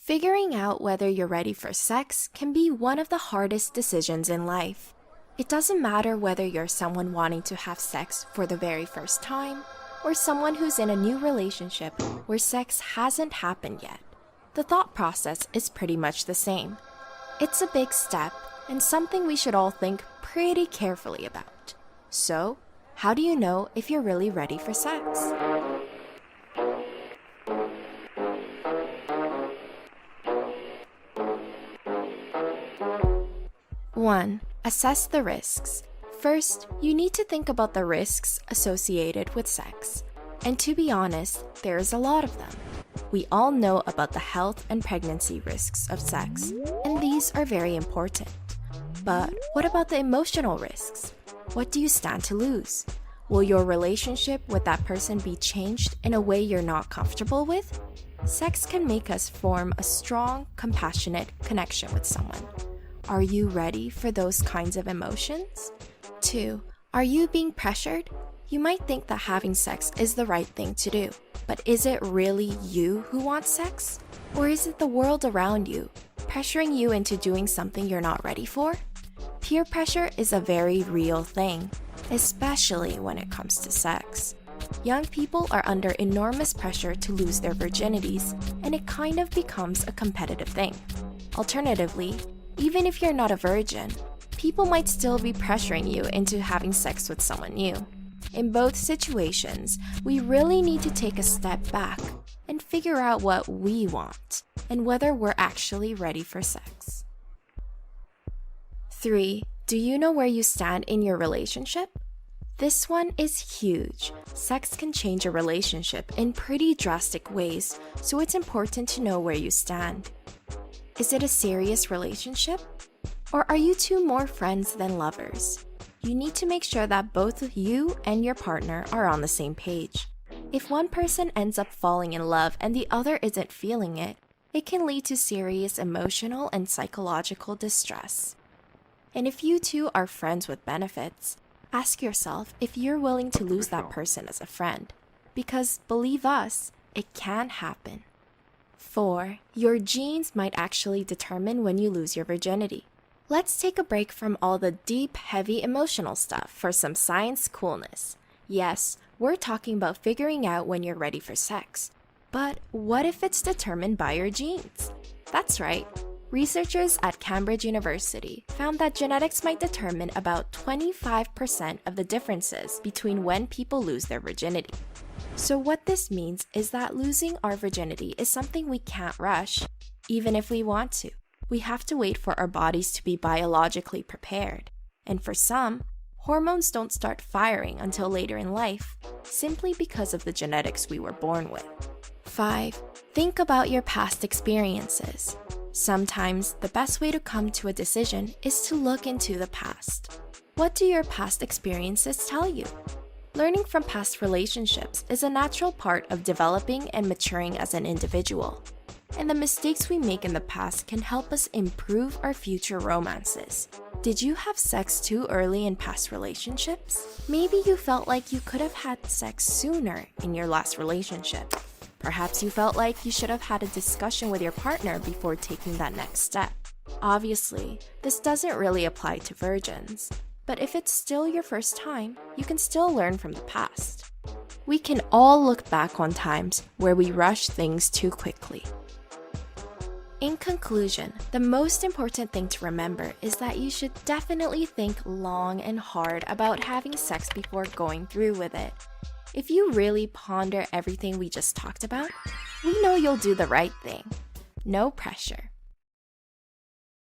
Figuring out whether you're ready for sex can be one of the hardest decisions in life. It doesn't matter whether you're someone wanting to have sex for the very first time or someone who's in a new relationship where sex hasn't happened yet. The thought process is pretty much the same. It's a big step and something we should all think pretty carefully about. So, how do you know if you're really ready for sex? One, assess the risks. First, you need to think about the risks associated with sex. And to be honest, there's a lot of them. We all know about the health and pregnancy risks of sex, and these are very important. But what about the emotional risks? What do you stand to lose? Will your relationship with that person be changed in a way you're not comfortable with? Sex can make us form a strong, compassionate connection with someone. Are you ready for those kinds of emotions? 2. Are you being pressured? You might think that having sex is the right thing to do, but is it really you who wants sex? Or is it the world around you, pressuring you into doing something you're not ready for? Peer pressure is a very real thing, especially when it comes to sex. Young people are under enormous pressure to lose their virginities, and it kind of becomes a competitive thing. Alternatively, even if you're not a virgin, people might still be pressuring you into having sex with someone new. In both situations, we really need to take a step back and figure out what we want and whether we're actually ready for sex. 3. Do you know where you stand in your relationship? This one is huge. Sex can change a relationship in pretty drastic ways, so it's important to know where you stand. Is it a serious relationship? Or are you two more friends than lovers? You need to make sure that both you and your partner are on the same page. If one person ends up falling in love and the other isn't feeling it, it can lead to serious emotional and psychological distress. And if you two are friends with benefits, ask yourself if you're willing to lose that person as a friend. Because believe us, it can happen. 4. Your genes might actually determine when you lose your virginity. Let's take a break from all the deep, heavy emotional stuff for some science coolness. Yes, we're talking about figuring out when you're ready for sex. But what if it's determined by your genes? That's right. Researchers at Cambridge University found that genetics might determine about 25% of the differences between when people lose their virginity. So what this means is that losing our virginity is something we can't rush, even if we want to. We have to wait for our bodies to be biologically prepared. And for some, hormones don't start firing until later in life, simply because of the genetics we were born with. 5. Think about your past experiences. Sometimes the best way to come to a decision is to look into the past. What do your past experiences tell you? Learning from past relationships is a natural part of developing and maturing as an individual. And the mistakes we make in the past can help us improve our future romances. Did you have sex too early in past relationships? Maybe you felt like you could have had sex sooner in your last relationship. Perhaps you felt like you should have had a discussion with your partner before taking that next step. Obviously, this doesn't really apply to virgins. But if it's still your first time, you can still learn from the past. We can all look back on times where we rushed things too quickly. In conclusion, the most important thing to remember is that you should definitely think long and hard about having sex before going through with it. If you really ponder everything we just talked about, we know you'll do the right thing. No pressure.